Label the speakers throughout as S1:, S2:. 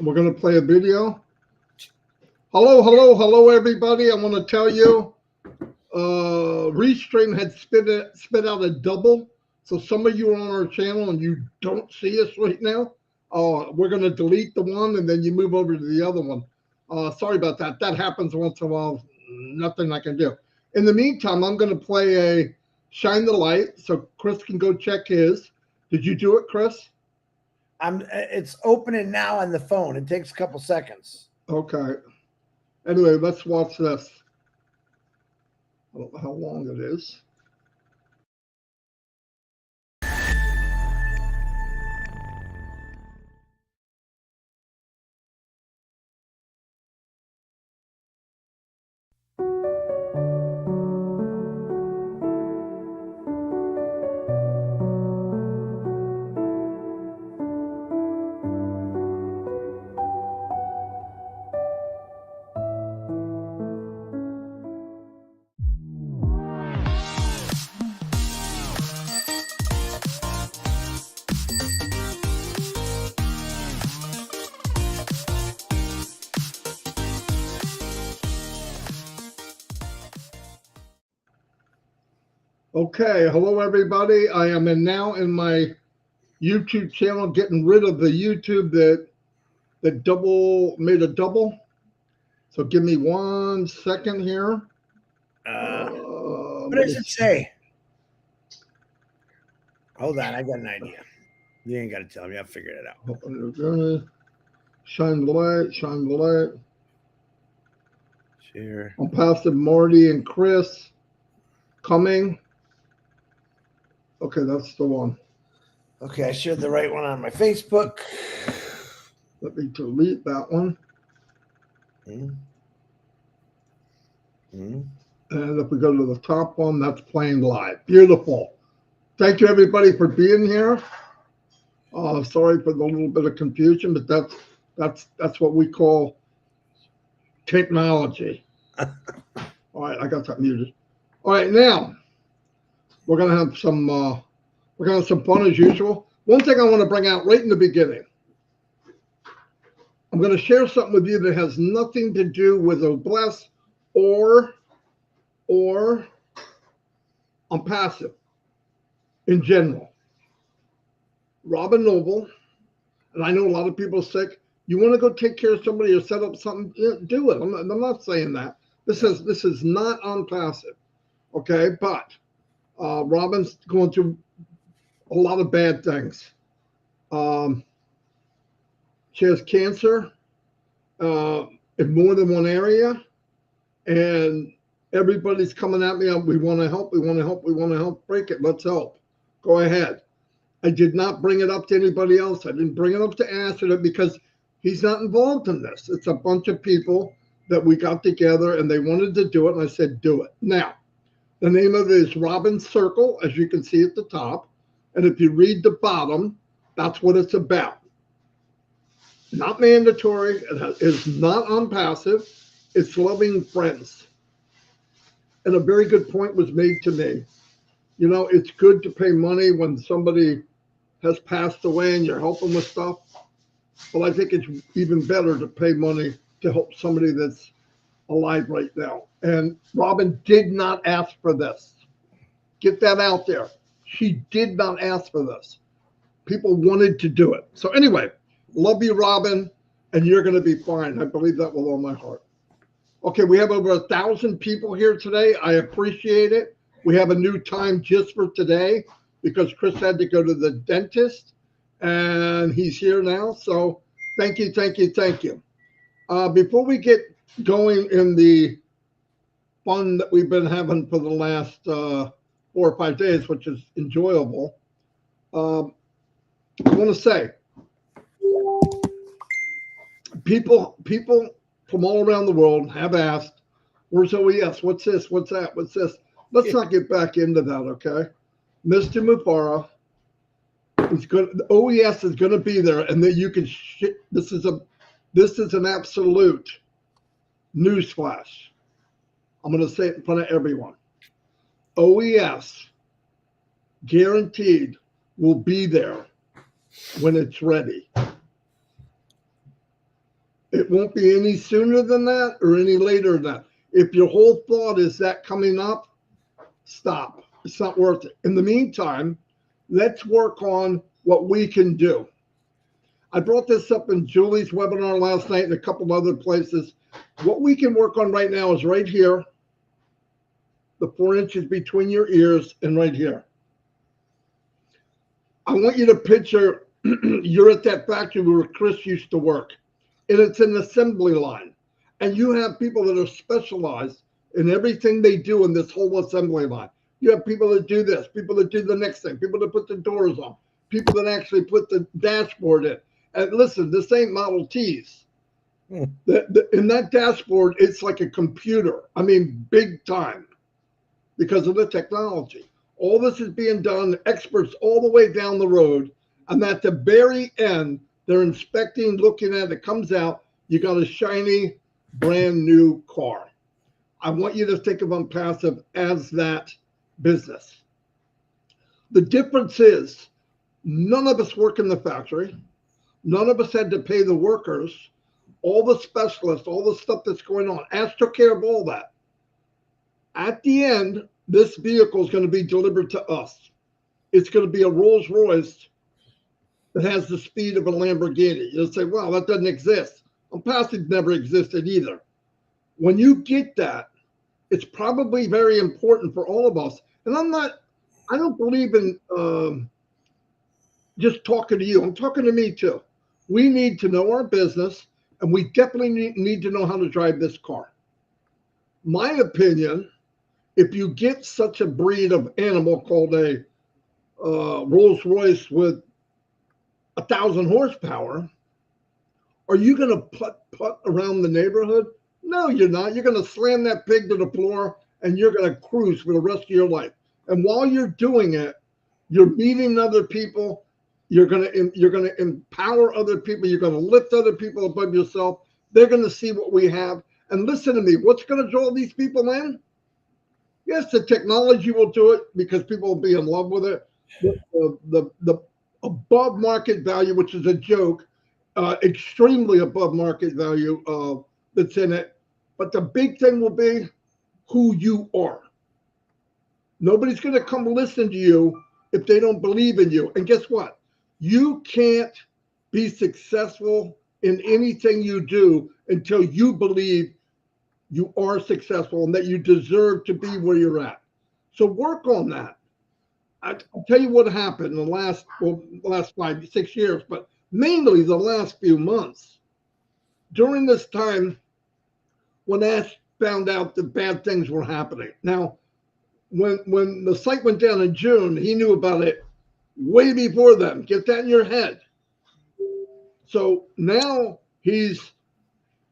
S1: We're going to play a video. Hello, everybody. I want to tell you, Restream had spit out a double. So some of you are on our channel and you don't see us right now. We're going to delete the one and then you move over to the other one. Sorry about that. That happens once in a while. Nothing I can do. In the meantime, I'm going to play a Shine the Light so Chris can go check his. Did you do it, Chris?
S2: It's opening now on the phone. It takes a couple seconds.
S1: Okay. Anyway, let's watch this. I don't know how long it is. Okay, hello everybody. I am now in my YouTube channel, getting rid of the YouTube that made a double. So give me 1 second here.
S2: What does it say? Hold on, I got an idea. You ain't got to tell me. I'll figure it out.
S1: Shine the light, shine the light.
S2: Share.
S1: Onpassive, Marty and Chris coming. Okay, that's the one.
S2: Okay, I shared the right one on my Facebook.
S1: Let me delete that one. And if we go to the top one, that's playing live. Beautiful. Thank you, everybody, for being here. Sorry for the little bit of confusion, but that's what we call technology. All right, I got that muted. All right, now we're gonna have some fun as usual. One thing I want to bring out right in the beginning. I'm going to share something with you that has nothing to do with Obless or Onpassive in general. Robin Noble, and I know a lot of people are sick. You want to go take care of somebody or set up something, do it. I'm not saying that. This is not Onpassive, okay? But Robin's going through a lot of bad things. She has cancer in more than one area, and everybody's coming at me. We want to help. We want to help. We want to help. Break it. Let's help. Go ahead. I did not bring it up to anybody else. I didn't bring it up to Asher because he's not involved in this. It's a bunch of people that we got together and they wanted to do it, and I said, do it. Now, the name of it is Robin's Circle, as you can see at the top. And if you read the bottom, that's what it's about. Not mandatory. It is not Onpassive. It's loving friends. And a very good point was made to me. You know, it's good to pay money when somebody has passed away and you're helping with stuff. But I think it's even better to pay money to help somebody that's alive right now. And Robin did not ask for this. Get that out there. She did not ask for this. People wanted to do it. So anyway, love you, Robin, and you're going to be fine. I believe that with all my heart. Okay, we have over 1,000 people here today. I appreciate it. We have a new time just for today because Chris had to go to the dentist, and he's here now. So thank you, thank you, thank you. Before we get going in the fun that we've been having for the last 4 or 5 days, which is enjoyable, I want to say, people from all around the world have asked, where's OES? What's this? What's that? What's this? Let's not get back into that, okay? Mr. Mufara is going. The OES is going to be there, and then you can. This is an absolute newsflash. I'm going to say it in front of everyone. OES, guaranteed, will be there when it's ready. It won't be any sooner than that or any later than that. If your whole thought is that coming up, stop. It's not worth it. In the meantime, let's work on what we can do. I brought this up in Julie's webinar last night and a couple other places. What we can work on right now is right here, the 4 inches between your ears and right here. I want you to picture you're at that factory where Chris used to work, and it's an assembly line. And you have people that are specialized in everything they do in this whole assembly line. You have people that do this, people that do the next thing, people that put the doors on, people that actually put the dashboard in. And listen, this ain't Model Ts. In that dashboard, it's like a computer. I mean, big time because of the technology. All this is being done, experts all the way down the road. And at the very end, they're inspecting, looking at it, comes out, you got a shiny, brand new car. I want you to think of Onpassive as that business. The difference is none of us work in the factory. None of us had to pay the workers. All the specialists, all the stuff that's going on. Ash took care of all that. At the end, this vehicle is going to be delivered to us. It's going to be a Rolls Royce that has the speed of a Lamborghini. You'll say, well, that doesn't exist. Onpassive never existed either. When you get that, it's probably very important for all of us. And I don't believe in just talking to you. I'm talking to me too. We need to know our business, and we definitely need to know how to drive this car. My opinion, if you get such a breed of animal called a Rolls Royce with 1,000 horsepower, are you going to putt around the neighborhood? No, you're not. You're going to slam that pig to the floor, and you're going to cruise for the rest of your life. And while you're doing it, you're meeting other people. You're going to empower other people. You're going to lift other people above yourself. They're going to see what we have. And listen to me, what's going to draw these people in? Yes, the technology will do it because people will be in love with it. The above market value, which is a joke, extremely above market value that's in it. But the big thing will be who you are. Nobody's going to come listen to you if they don't believe in you. And guess what? You can't be successful in anything you do until you believe you are successful and that you deserve to be where you're at. So work on that. I'll tell you what happened in the last 5, 6 years, but mainly the last few months. During this time, when Ash found out that bad things were happening. Now, when the site went down in June, he knew about it way before then. Get that in your head. So now he's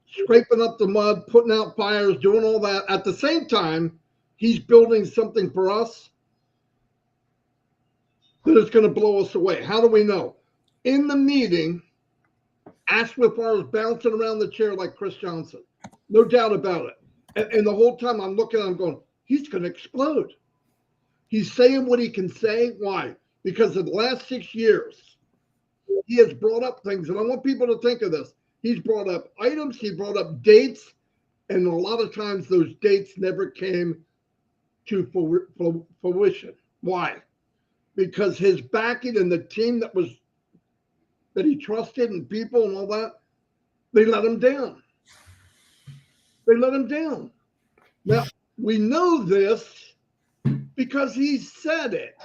S1: scraping up the mud, putting out fires, doing all that. At the same time, he's building something for us that is going to blow us away. How do we know? In the meeting, Ash was bouncing around the chair like Chris Johnson. No doubt about it. And the whole time I'm looking at him going, he's going to explode. He's saying what he can say. Why? Because in the last 6 years, he has brought up things. And I want people to think of this. He's brought up items. He brought up dates. And a lot of times those dates never came to fruition. Why? Because his backing and the team that he trusted and people and all that, they let him down. They let him down. Now, we know this because he said it.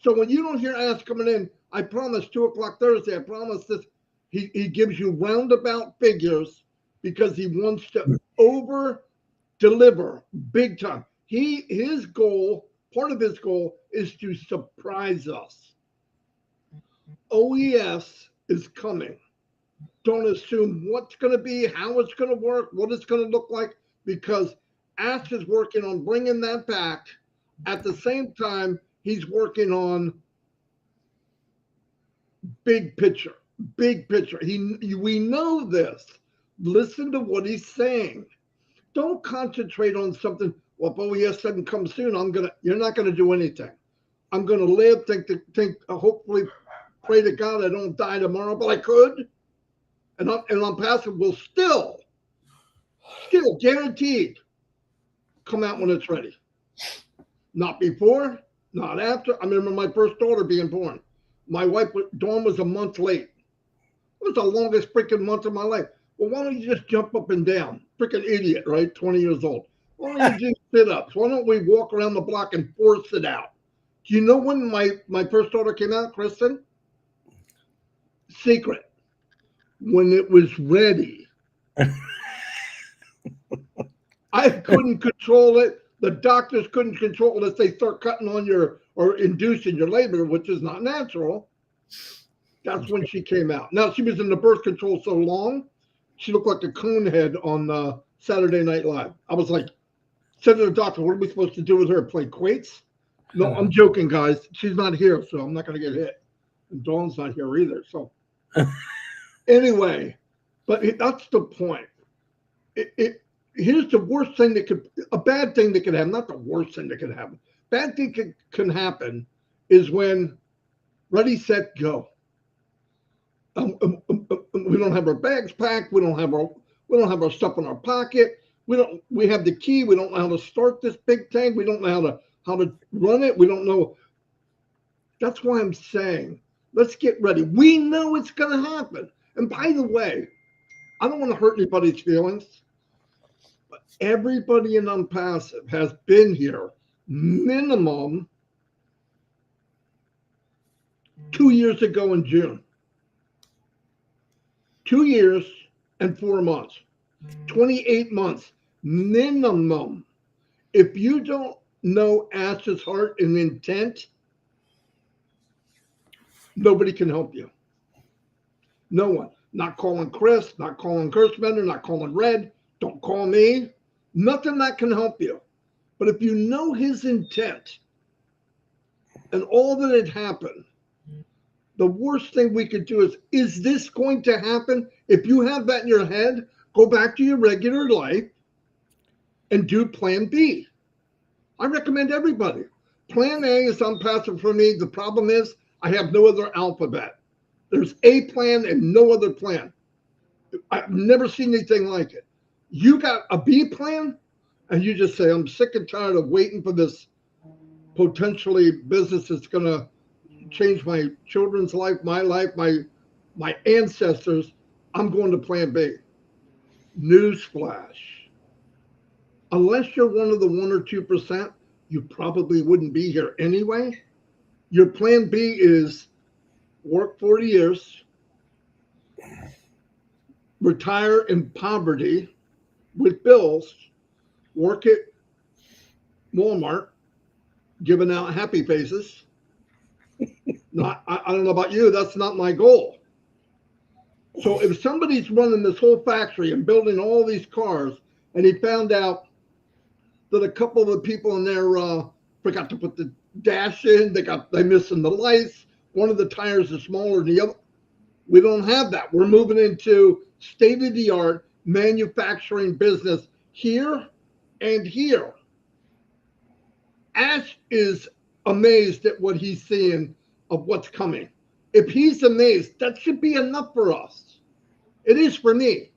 S1: So when you don't hear Ash coming in, I promise 2 o'clock Thursday, I promise this, he gives you roundabout figures because he wants to over deliver big time. His goal, part of his goal is to surprise us. OES is coming. Don't assume what's going to be, how it's going to work, what it's going to look like, because Ash is working on bringing that back. At the same time, he's working on big picture, big picture. We know this. Listen to what he's saying. Don't concentrate on something. Well, if OES doesn't come soon, you're not going to do anything. I'm going to live, hopefully pray to God I don't die tomorrow, but I could. And Onpassive will still guaranteed come out when it's ready. Not before, not after. I remember my first daughter being born. My wife, Dawn, was a month late. It was the longest freaking month of my life. Well, why don't you just jump up and down? Freaking idiot, right? 20 years old. Why don't you do sit-ups? Why don't we walk around the block and force it out? Do you know when my first daughter came out, Kristen? Secret. When it was ready. I couldn't control it. The doctors couldn't control it if they start cutting on or inducing your labor, which is not natural. That's when she came out. Now, she was in the birth control so long, she looked like a coon head on Saturday Night Live. I was like, said to the doctor, what are we supposed to do with her? Play quates? No, I'm joking, guys. She's not here, so I'm not going to get hit. And Dawn's not here either. So anyway, but that's the point. Here's the worst thing a bad thing that could happen, not the worst thing that could happen. Bad thing can happen is when ready, set, go. We don't have our bags packed. We don't have our stuff in our pocket. We have the key. We don't know how to start this big thing. We don't know how to run it. We don't know. That's why I'm saying, let's get ready. We know it's going to happen. And by the way, I don't want to hurt anybody's feelings, but everybody in Onpassive has been here minimum 2 years ago in June. 2 years and 4 months, 28 months minimum. If you don't know Ash's heart and intent, nobody can help you. No one. Not calling Chris, not calling Gerstbender, not calling Red. Don't call me. Nothing that can help you. But if you know his intent and all that had happened, the worst thing we could do is this going to happen? If you have that in your head, go back to your regular life and do plan B. I recommend everybody. Plan A is Onpassive for me. The problem is I have no other alphabet. There's a plan and no other plan. I've never seen anything like it. You got a B plan and you just say, I'm sick and tired of waiting for this potentially business that's going to change my children's life, my life, my ancestors. I'm going to plan B. Newsflash. Unless you're one of the 1 or 2%, you probably wouldn't be here anyway. Your plan B is work 40 years, retire in poverty with bills, work at Walmart, giving out happy faces. I don't know about you, that's not my goal. So if somebody's running this whole factory and building all these cars, and he found out that a couple of the people in there forgot to put the dash in, they missing the lights, one of the tires is smaller than the other. We don't have that. We're moving into state-of-the-art manufacturing business here and here. Ash is amazed at what he's seeing of what's coming. If he's amazed, that should be enough for us. It is for me.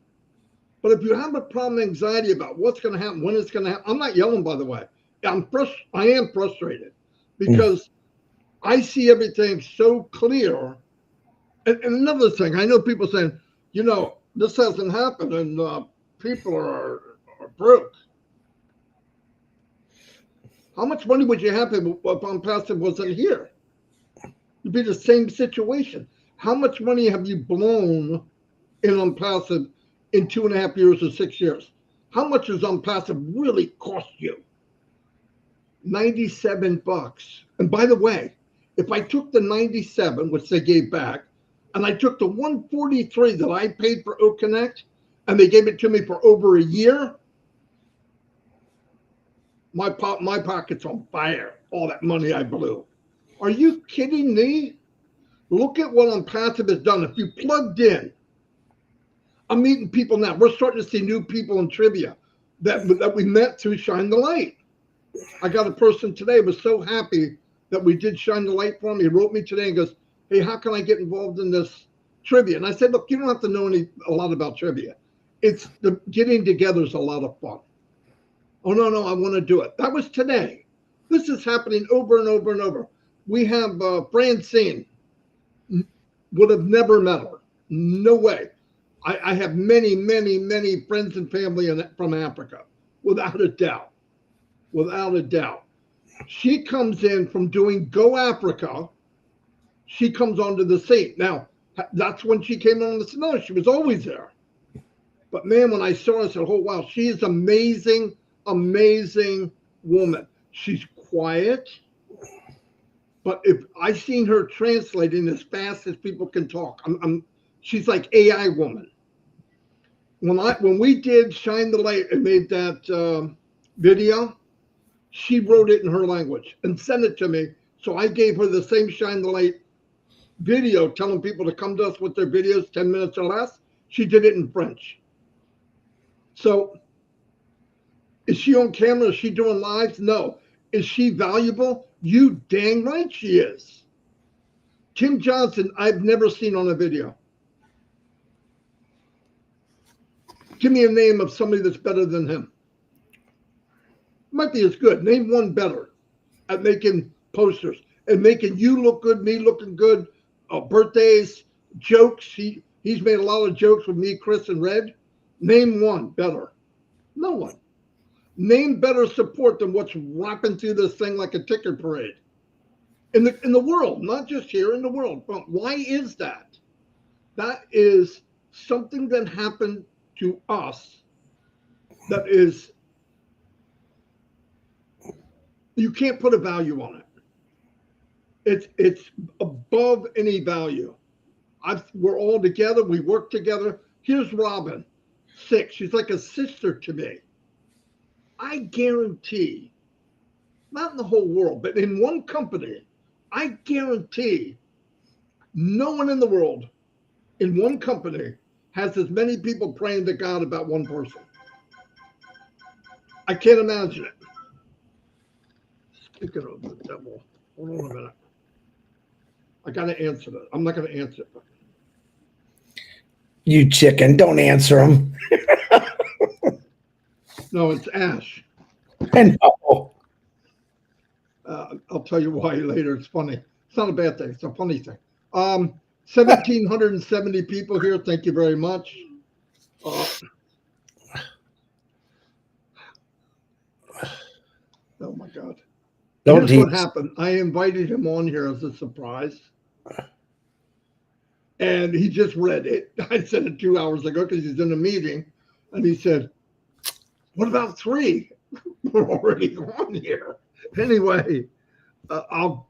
S1: But if you have a problem, anxiety about what's going to happen, when it's going to happen, I'm not yelling, by the way. I am frustrated because I see everything so clear. And another thing, I know people saying, this hasn't happened and people are broke. How much money would you have if Onpassive wasn't here? It'd be the same situation. How much money have you blown in Onpassive in 2.5 years or 6 years? How much does Onpassive really cost you? $97. And by the way, if I took the 97, which they gave back, and I took the 143 that I paid for Oak Connect, and they gave it to me for over a year, my pocket's on fire. All that money I blew. Are you kidding me? Look at what Onpassive has done. If you plugged in, I'm meeting people now. We're starting to see new people in trivia that we met through Shine the Light. I got a person today who was so happy that we did Shine the Light for him. He wrote me today and goes, hey, how can I get involved in this trivia. And I said, look, you don't have to know a lot about trivia. It's the getting together is a lot of fun. Oh, no, I want to do it. That was today. This is happening over and over and over. We have Francine, would have never met her. No way. I have many, many, many friends and family from Africa, without a doubt. Without a doubt. She comes in from doing Go Africa. She comes onto the scene. Now, that's when she came on the scene. No, she was always there. But man, when I saw her, I said, oh, wow, she is amazing, amazing woman. She's quiet. But if I seen her translating as fast as people can talk, she's like AI woman. When we did Shine the Light and made that video, she wrote it in her language and sent it to me. So I gave her the same Shine the Light video, telling people to come to us with their videos, 10 minutes or less. She did it in French. So is she on camera? Is she doing lives? No. Is she valuable? You dang right she is. Tim Johnson, I've never seen on a video. Give me a name of somebody that's better than him. Might be as good. Name one better at making posters and making you look good, me looking good, birthdays, jokes. He's made a lot of jokes with me, Chris, and Red. Name one better. No one. Name better support than what's wrapping through this thing like a ticker parade. In the world, not just here, in the world. But why is that? That is something that happened to us that is, you can't put a value on it. It's above any value. We're all together. We work together. Here's Robin, 6. She's like a sister to me. I guarantee, not in the whole world, but in one company, I guarantee no one in the world in one company has as many people praying to God about one person. I can't imagine it. Speaking of the devil, hold on a minute. I got to answer that. I'm not going to answer it.
S2: You chicken, don't answer him.
S1: No, it's Ash.
S2: I know.
S1: I'll tell you why later. It's funny. It's not a bad thing. It's a funny thing. 1,770 people here. Thank you very much. Oh my God. Here's what happened. I invited him on here as a surprise. And he just read it. I said it 2 hours ago because he's in a meeting. And he said, what about 3? We're already on here. Anyway, I'll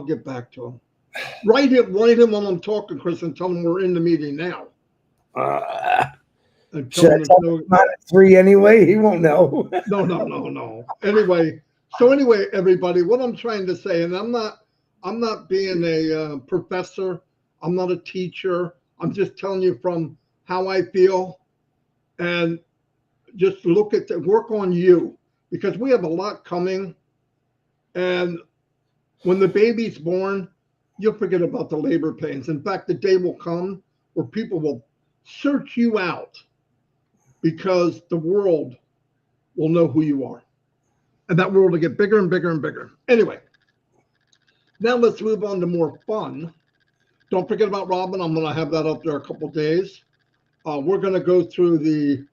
S1: get back to him. Write him while I'm talking, Chris, and tell him we're in the meeting now.
S2: Should I tell him about 3 anyway? He won't know.
S1: No. Anyway, everybody, what I'm trying to say, and I'm not being a professor. I'm not a teacher. I'm just telling you from how I feel, and just work on you, because we have a lot coming. And when the baby's born, you'll forget about the labor pains. In fact, the day will come where people will search you out because the world will know who you are. And that world will get bigger and bigger and bigger. Anyway, now let's move on to more fun. Don't forget about Robin. I'm going to have that up there a couple days. We're going to go through the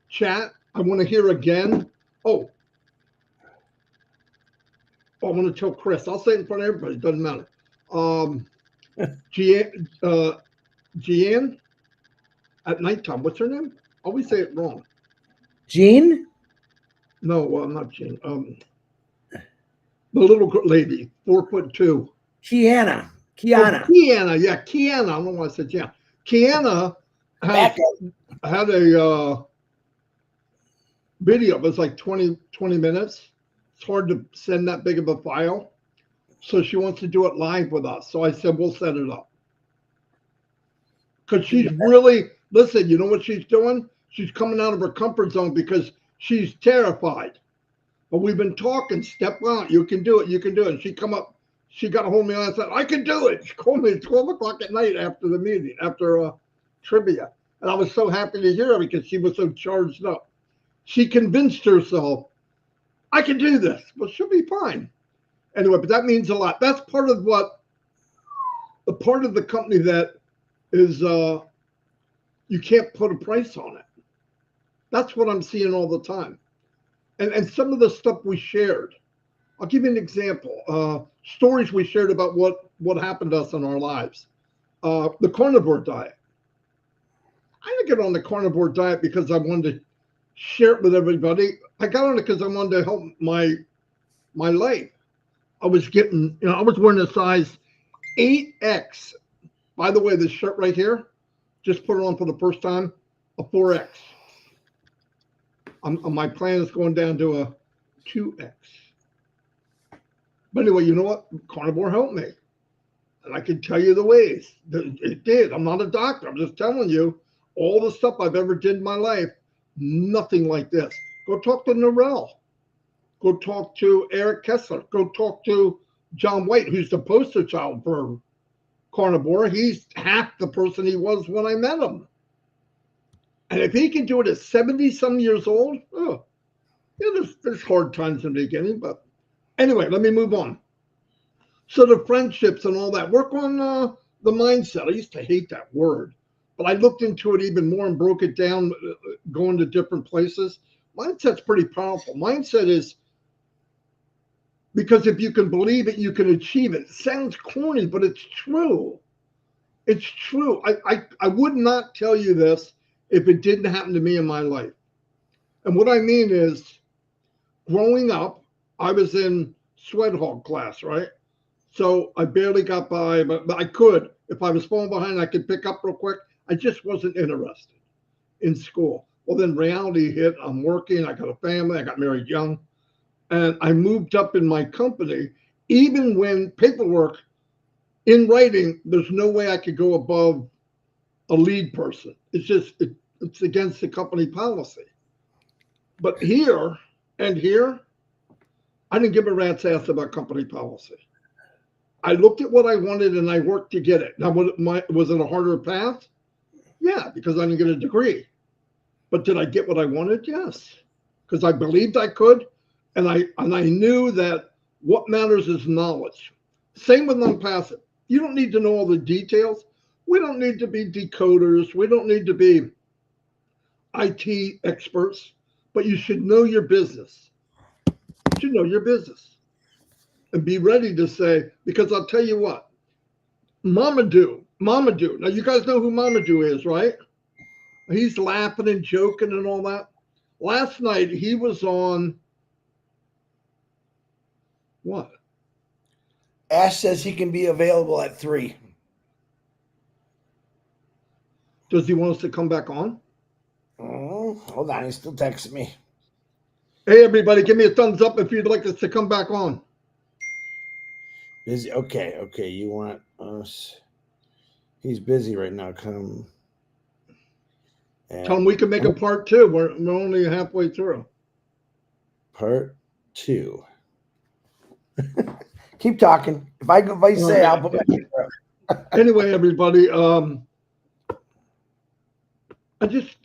S1: chat. I want to hear again. I want to tell Chris. I'll say it in front of everybody. It doesn't matter. Jeanne at nighttime. What's her name? I always say it wrong.
S2: Jean?
S1: No, not Jean. The little lady, 4'2".
S2: Kiana.
S1: Yeah, Kiana. I don't know why I said yeah. Kiana had a video. It was like 20 minutes. It's hard to send that big of a file. So she wants to do it live with us. So I said, we'll set it up. Because she's really, listen, you know what she's doing? She's coming out of her comfort zone because she's terrified. But we've been talking, step out, you can do it, you can do it. And she got a hold of me and I said, I can do it. She called me at 12 o'clock at night after the meeting, after trivia. And I was so happy to hear her because she was so charged up. She convinced herself, I can do this. Well, she'll be fine. Anyway, but that means a lot. That's part of the part of the company that is, you can't put a price on it. That's what I'm seeing all the time. And some of the stuff we shared, I'll give you an example. Stories we shared about what happened to us in our lives. The carnivore diet. I didn't get on the carnivore diet because I wanted to share it with everybody. I got on it because I wanted to help my life. I was getting, I was wearing a size 8X. By the way, this shirt right here, just put it on for the first time, a 4X. My plan is going down to a 2X. But anyway, you know what? Carnivore helped me. And I can tell you the ways. It did. I'm not a doctor. I'm just telling you all the stuff I've ever did in my life, nothing like this. Go talk to Norell. Go talk to Eric Kessler. Go talk to John White, who's the poster child for carnivore. He's half the person he was when I met him. And if he can do it at 70-some years old, there's hard times in the beginning. But anyway, let me move on. So the friendships and all that, work on the mindset. I used to hate that word, but I looked into it even more and broke it down, going to different places. Mindset's pretty powerful. Mindset is, because if you can believe it, you can achieve it. It sounds corny, but it's true. It's true. I would not tell you this if it didn't happen to me in my life. And what I mean is, growing up, I was in sweat hog class, right? So I barely got by, but I could. If I was falling behind, I could pick up real quick. I just wasn't interested in school. Well, then reality hit. I'm working. I got a family. I got married young. And I moved up in my company, even when paperwork in writing, there's no way I could go above a lead person. It's just, it's against the company policy. But here and here, I didn't give a rat's ass about company policy. I looked at what I wanted and I worked to get it. Now, was it a harder path? Yeah, because I didn't get a degree. But did I get what I wanted? Yes, because I believed I could. And I knew that what matters is knowledge. Same with Onpassive. You don't need to know all the details. We don't need to be decoders. We don't need to be IT experts, but you should know your business. You should know your business and be ready to say, because I'll tell you what, Mamadou. Now you guys know who Mamadou is, right? He's laughing and joking and all that. Last night he was on what?
S2: Ash says he can be available at 3.
S1: Does he want us to come back on?
S2: Oh, hold on, he's still texting me.
S1: Hey, everybody, give me a thumbs up if you'd like us to come back on.
S2: Busy. Okay. You want us? He's busy right now. Come.
S1: Tell him we can make a part 2. We're only halfway through.
S2: Part 2. Keep talking. If I say, I'll put my.
S1: Anyway, everybody, I'm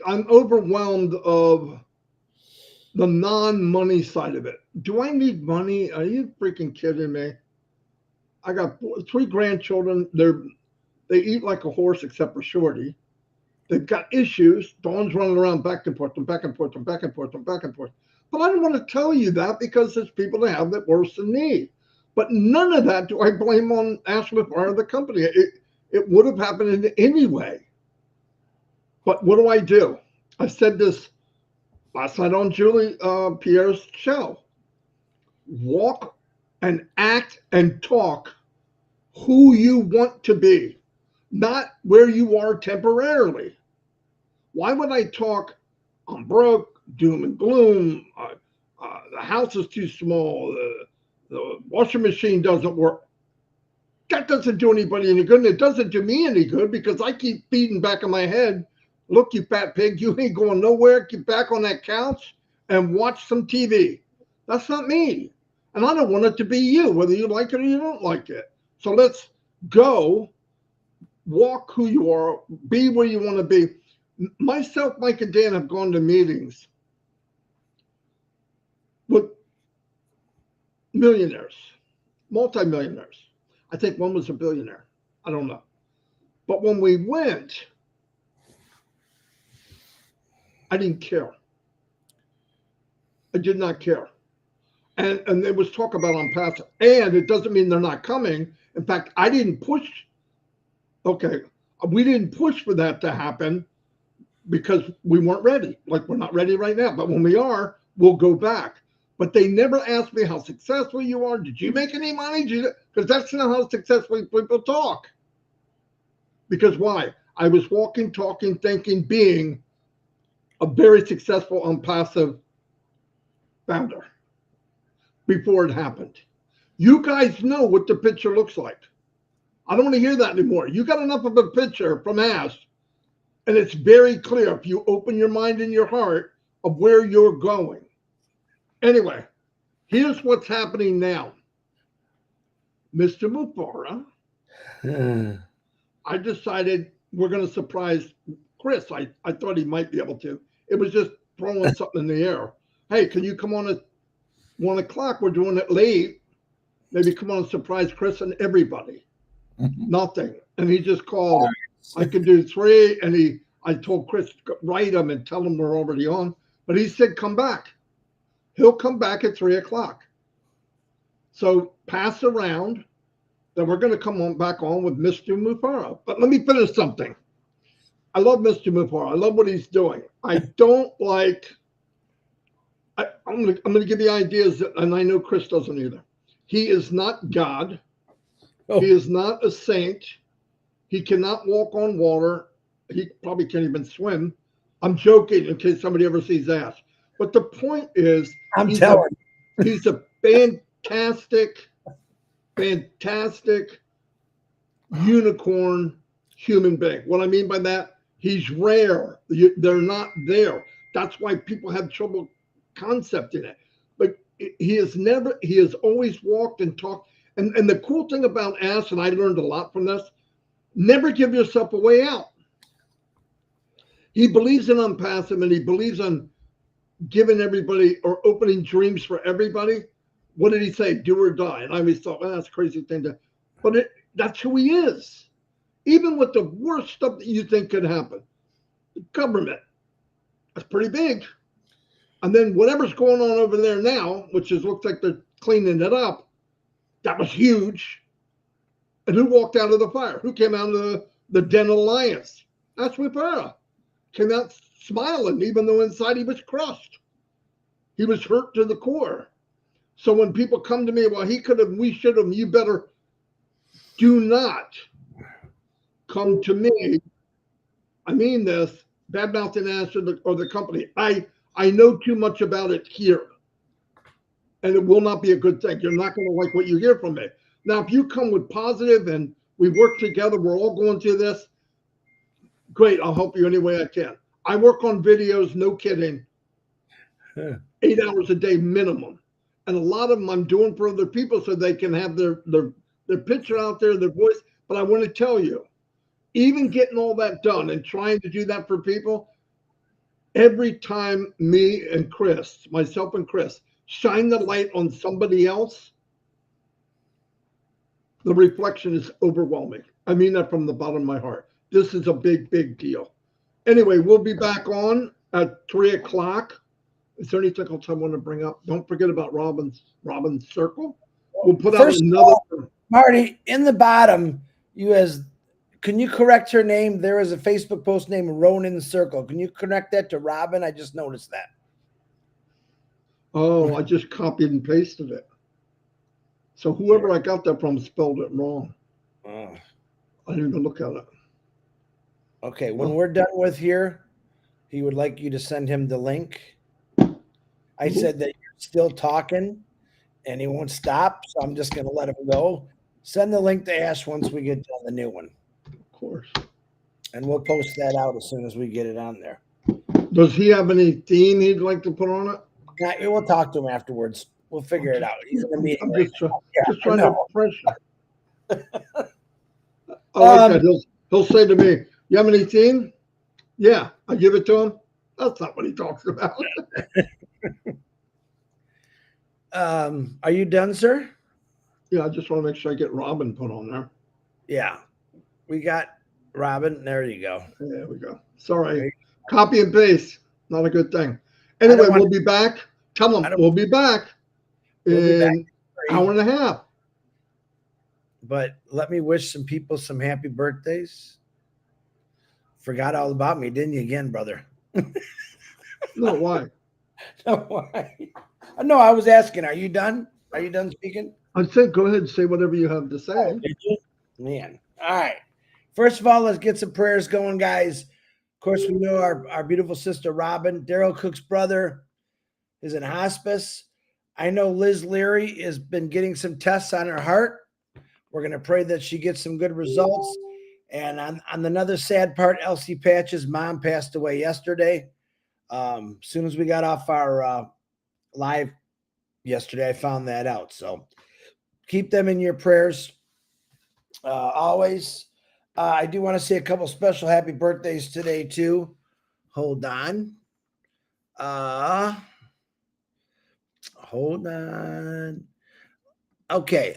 S1: overwhelmed of the non-money side of it. Do I need money? Are you freaking kidding me? I got 3 grandchildren. They eat like a horse, except for Shorty. They've got issues. Dawn's running around back and forth and back and forth and back and forth and back and forth. But I don't want to tell you that because there's people that have it worse than me. But none of that do I blame on Ashley or the company. It would have happened anyway. But what do? I said this last night on Julie Pierre's show. Walk and act and talk who you want to be, not where you are temporarily. Why would I talk, I'm broke, doom and gloom, the house is too small, the washing machine doesn't work? That doesn't do anybody any good, and it doesn't do me any good because I keep feeding back in my head, look, you fat pig, you ain't going nowhere. Get back on that couch and watch some TV. That's not me. And I don't want it to be you, whether you like it or you don't like it. So let's go, walk who you are, be where you want to be. Myself, Mike, and Dan have gone to meetings with millionaires, multimillionaires. I think one was a billionaire. I don't know. But when we went, I didn't care. I did not care. And there was talk about Onpassive. And it doesn't mean they're not coming. In fact, I didn't push. Okay, we didn't push for that to happen because we weren't ready. Like, we're not ready right now. But when we are, we'll go back. But they never asked me how successful you are. Did you make any money? Because that's not how successful people talk. Because why? I was walking, talking, thinking, being a very successful Onpassive founder before it happened. You guys know what the picture looks like. I don't want to hear that anymore. You got enough of a picture from Ash, and it's very clear if you open your mind and your heart of where you're going. Anyway, here's what's happening now. Mr. Mufara, I decided we're going to surprise Chris. I thought he might be able to. It was just throwing something in the air. Hey, can you come on at 1 o'clock? We're doing it late. Maybe come on and surprise Chris and everybody. Nothing. And he just called him. I could do 3. And I told Chris, write him and tell him we're already on. But he said, come back. He'll come back at 3 o'clock. So pass around. Then we're going to come on back on with Mr. Mufara. But let me finish something. I love Mr. Mufara. I love what he's doing. I don't like. I'm going to give you ideas, and I know Chris doesn't either. He is not God. Oh. He is not a saint. He cannot walk on water. He probably can't even swim. I'm joking in case somebody ever sees Ash. But the point is, he's a fantastic unicorn human being. What I mean by that, he's rare. They're not there. That's why people have trouble concepting it. But he has always walked and talked. And the cool thing about Ash, and I learned a lot from this, never give yourself a way out. He believes in Onpassive, and he believes on giving everybody or opening dreams for everybody. What did he say? Do or die. And I always thought, well, that's a crazy thing to, but that's who he is. Even with the worst stuff that you think could happen. The government, that's pretty big. And then whatever's going on over there now, which looks like they're cleaning it up, that was huge. And who walked out of the fire? Who came out of the den of lions? That's Rivera. Came out smiling, even though inside he was crushed. He was hurt to the core. So when people come to me, well, he could have, we should have, you better do not come to me. I mean this, bad-mouthing Ash or the company. I know too much about it here. And it will not be a good thing. You're not going to like what you hear from me. Now, if you come with positive and we work together, we're all going through this, great, I'll help you any way I can. I work on videos, no kidding, 8 hours a day minimum. And a lot of them I'm doing for other people so they can have their picture out there, their voice. But I want to tell you, even getting all that done and trying to do that for people, every time me and Chris, myself and Chris, shine the light on somebody else, the reflection is overwhelming. I mean that from the bottom of my heart. This is a big, big deal. Anyway, we'll be back on at 3 o'clock. Is there anything else I want to bring up? Don't forget about Robin's Circle. We'll put out another.
S2: Marty, in the bottom, can you correct her name? There is a Facebook post named Ronin's Circle. Can you connect that to Robin? I just noticed that.
S1: Oh, I just copied and pasted it. So whoever I got that from spelled it wrong. I didn't even look at it.
S2: Okay, when we're done with here, he would like you to send him the link. I said that you're still talking and he won't stop, so I'm just going to let him go. Send the link to Ash once we get on the new one.
S1: Of course.
S2: And we'll post that out as soon as we get it on there.
S1: Does he have any theme he'd like to put on it?
S2: Yeah, we'll talk to him afterwards. We'll figure it out. He's in a meeting
S1: I'm
S2: right
S1: just,
S2: now.
S1: just
S2: I
S1: trying to
S2: know.
S1: pressure. I like that. He'll say to me, "You have anything?" Yeah, I give it to him. That's not what he talks about.
S2: Are you done, sir?
S1: Yeah, I just want to make sure I get Robin put on there.
S2: Yeah, we got Robin. There you go.
S1: There we go. Sorry.
S2: There
S1: Copy and paste. Not a good thing.
S2: I don't
S1: Anyway,
S2: want-
S1: we'll be back. Tell them
S2: I don't-
S1: we'll be back
S2: We'll be back
S1: in an hour and a half.
S2: But let me wish some people some happy birthdays. Forgot all about me, didn't you, again, brother?
S1: No, why?
S2: No, why? No, I was asking, are you done? Are you done speaking?
S1: I said, go ahead and say whatever you have to
S2: Oh,
S1: say.
S2: did you? Man. All right. First of all, let's get some prayers going, guys. Of course, we know our beautiful sister, Robin, Daryl Cook's brother, is in hospice. I know Liz Leary has been getting some tests on her heart. We're going to pray that she gets some good results. And on another sad part, Elsie Patch's mom passed away yesterday. As soon as we got off our live yesterday, I found that out. So keep them in your prayers always. I do want to say a couple special happy birthdays today, too. Hold on. Hold on. Okay.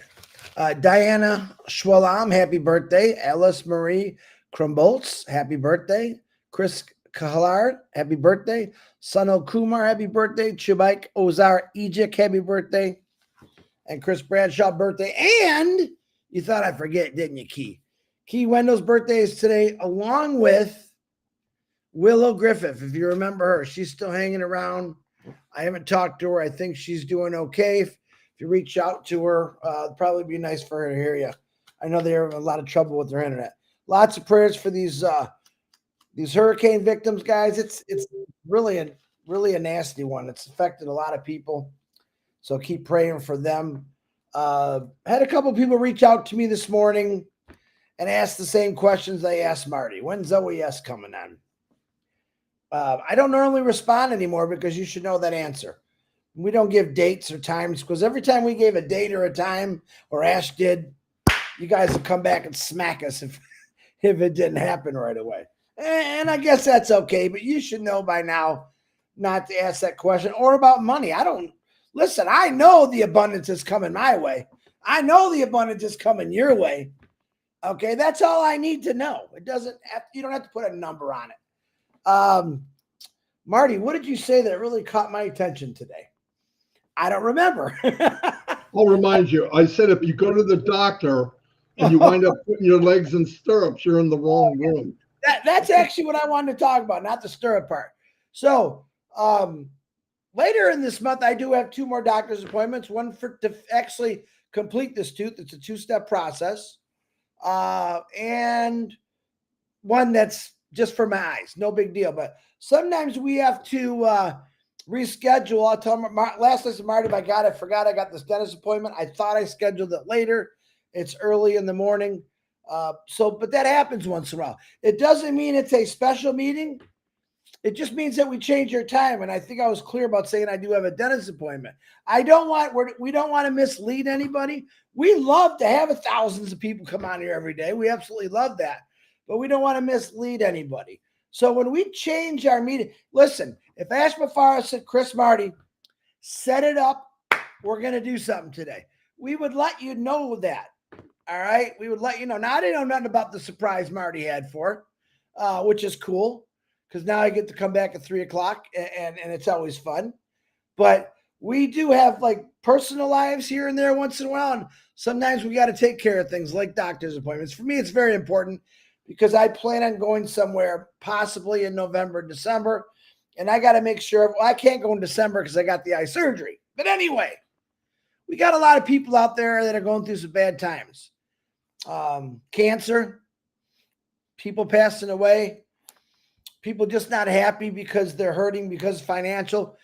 S2: Diana Schwallam, happy birthday. Alice Marie Krumboltz, happy birthday. Chris Kahlar, happy birthday. Sunil Kumar, happy birthday. Chubaik Ozar Ejik, happy birthday. And Chris Bradshaw, birthday. And you thought I'd forget, didn't you, Key? Key Wendell's birthday is today, along with Willow Griffith. If you remember her, she's still hanging around. I haven't talked to her. I think she's doing okay. If you reach out to her, it'd probably be nice for her to hear you. I know they're having a lot of trouble with their internet. Lots of prayers for these hurricane victims, guys. It's really a nasty one. It's affected a lot of people. So keep praying for them. Had a couple people reach out to me this morning and ask the same questions they asked Marty. When's Zoe S coming on? I don't normally respond anymore because you should know that answer. We don't give dates or times because every time we gave a date or a time, or Ash did, you guys would come back and smack us if it didn't happen right away. And I guess that's okay, but you should know by now not to ask that question or about money. Listen, I know the abundance is coming my way. I know the abundance is coming your way. Okay, that's all I need to know. You don't have to put a number on it. Marty, what did you say that really caught my attention today? I don't remember.
S1: I'll remind you. I said if you go to the doctor and you wind up putting your legs in stirrups, you're in the wrong room.
S2: That's actually what I wanted to talk about, not the stirrup part. So later in this month, I do have 2 more doctor's appointments. One to actually complete this tooth. It's a 2-step process. And one that's just for my eyes. No big deal. But sometimes we have to reschedule. I'll tell last night, Marty, my God, I forgot I got this dentist appointment. I thought I scheduled it later. It's early in the morning. But that happens once in a while. It doesn't mean it's a special meeting. It just means that we change your time. And I think I was clear about saying I do have a dentist appointment. We don't want to mislead anybody. We love to have thousands of people come on here every day. We absolutely love that. But we don't want to mislead anybody. So when we change our meeting, listen, if Ash Mafara said, Chris Marty, set it up, we're going to do something today, we would let you know that. All right. We would let you know. Now, I didn't know nothing about the surprise Marty had for, which is cool because now I get to come back at 3:00 and it's always fun. But we do have like personal lives here and there once in a while. And sometimes we got to take care of things like doctor's appointments. For me, it's very important because I plan on going somewhere possibly in November, December. And I got to make sure, I can't go in December because I got the eye surgery. But anyway, we got a lot of people out there that are going through some bad times. Cancer, people passing away, people just not happy because they're hurting because financial.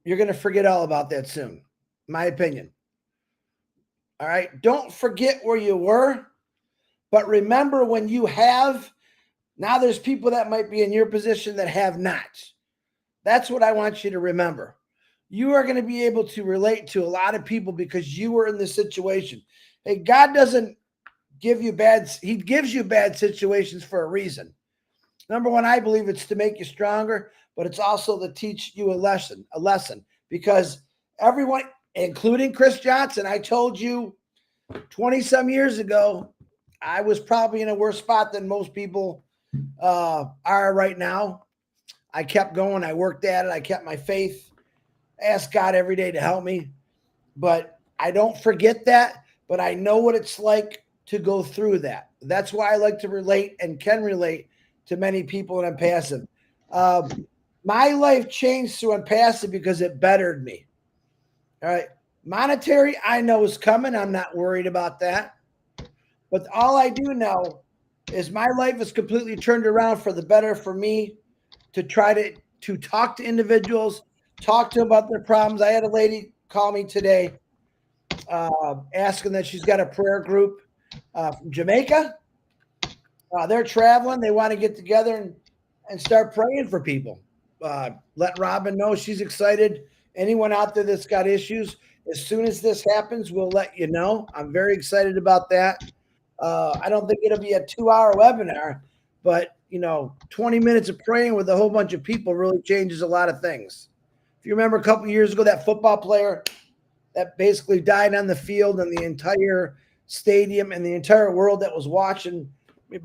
S2: You're going to forget all about that soon, my opinion. All right. Don't forget where you were, but remember when you have. Now there's people that might be in your position that have not. That's what I want you to remember. you are going to be able to relate to a lot of people because you were in this situation. Hey, God doesn't give you he gives you bad situations for a reason. Number one, I believe it's to make you stronger, but it's also to teach you a lesson, because everyone, including Chris Johnson, I told you 20 some years ago, I was probably in a worse spot than most people are right now. I kept going. I worked at it. I kept my faith. I asked God every day to help me, but I don't forget that, but I know what it's like to go through that. That's why I like to relate and can relate to many people in Onpassive. My life changed through Onpassive because it bettered me. All right. Monetary, I know is coming. I'm not worried about that. But all I do know is my life is completely turned around for the better for me to try to talk to individuals, talk to them about their problems. I had a lady call me today asking that she's got a prayer group from Jamaica. They're traveling. They want to get together and start praying for people. Let Robin know she's excited. Anyone out there that's got issues, as soon as this happens, we'll let you know. I'm very excited about that. I don't think it'll be a 2-hour webinar, but 20 minutes of praying with a whole bunch of people really changes a lot of things. If you remember a couple of years ago, that football player that basically died on the field, and the entire stadium and the entire world that was watching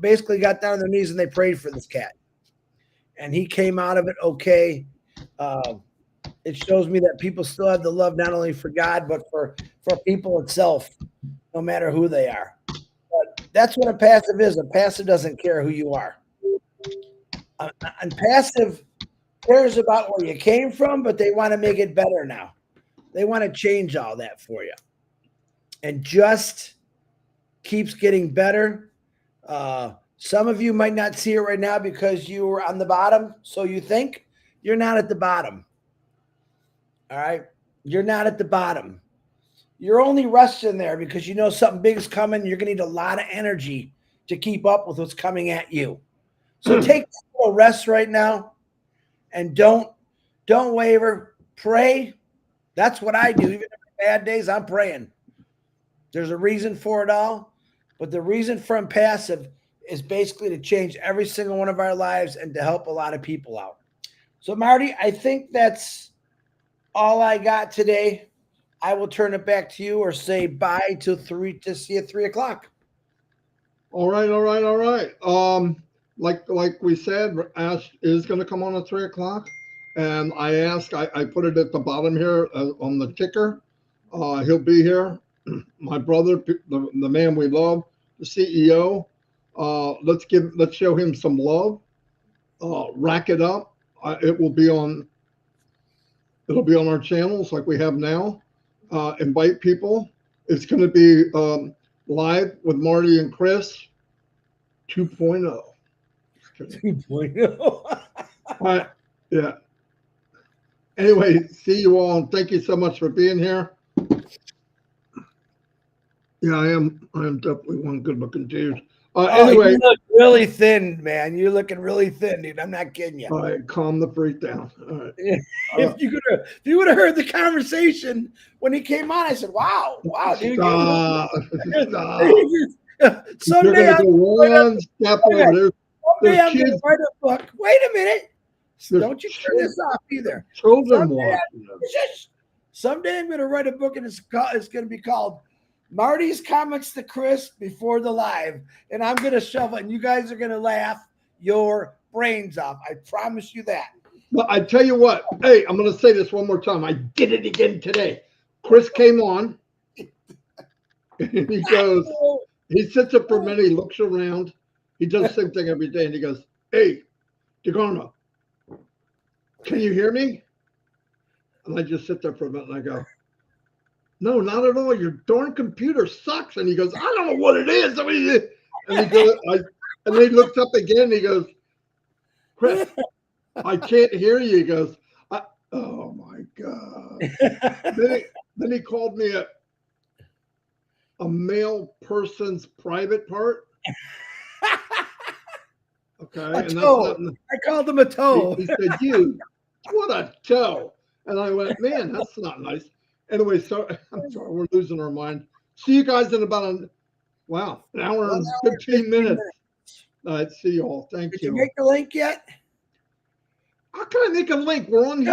S2: basically got down on their knees and they prayed for this cat. And he came out of it okay. It shows me that people still have the love not only for God, but for people itself, no matter who they are. But that's what Onpassive is. Onpassive doesn't care who you are. Onpassive cares about where you came from, but they want to make it better now. They want to change all that for you. And just keeps getting better. Some of you might not see it right now because you were on the bottom. So you think you're not at the bottom. All right. You're not at the bottom. You're only resting there because you know something big is coming. You're going to need a lot of energy to keep up with what's coming at you. So take a little rest right now and don't waver. Pray. That's what I do. Even in bad days, I'm praying. There's a reason for it all. But the reason for Onpassive is basically to change every single one of our lives and to help a lot of people out. So, Marty, I think that's all I got today. I will turn it back to you or say bye to see you at 3 o'clock.
S1: All right. Like we said, Ash is going to come on at 3 o'clock. And I put it at the bottom here on the ticker. He'll be here. My brother, the man we love, the CEO. Let's show him some love. Rack it up. It'll be on our channels like we have now. Invite people. It's going to be live with Marty and Chris 2.0.
S2: 2.0.
S1: All right. Yeah. Anyway, see you all, and thank you so much for being here. Yeah, I am definitely one good-looking dude. Anyway,
S2: you look really thin, man. You're looking really thin, dude. I'm not kidding you.
S1: All right, calm the freak down. All right.
S2: If you would have heard the conversation when he came on, I said, "Wow, dude."
S1: Stop.
S2: Someday I'm
S1: one step over.
S2: Someday I'm going to write a book. Wait a minute. Don't you turn this off either.
S1: Children
S2: someday I'm going to write a book, and it's going to be called Marty's Comments to Chris Before the Live. And I'm going to shove it, and you guys are going to laugh your brains off. I promise you that.
S1: But I tell you what, hey, I'm going to say this one more time. I did it again today. Chris came on. And he goes, he sits up for a minute, he looks around. He does the same thing every day. And he goes, "Hey, DeGarmo, can you hear me?" And I just sit there for a minute and I go, "No, not at all. Your darn computer sucks." And he goes, "I don't know what it is." And he goes, and then he looks up again and he goes, "Chris, I can't hear you." He goes, "Oh my God." Then he called me a male person's private part. Okay.
S2: I called him a toe.
S1: He said, "You, what a toe." And I went, man, that's not nice. Anyway, so I'm sorry, we're losing our mind. See you guys in about an hour
S2: 1
S1: and
S2: hour and
S1: 15 minutes. All right, see you all. Thank
S2: Did
S1: you.
S2: you make the link yet?
S1: How can I make a link? We're on here.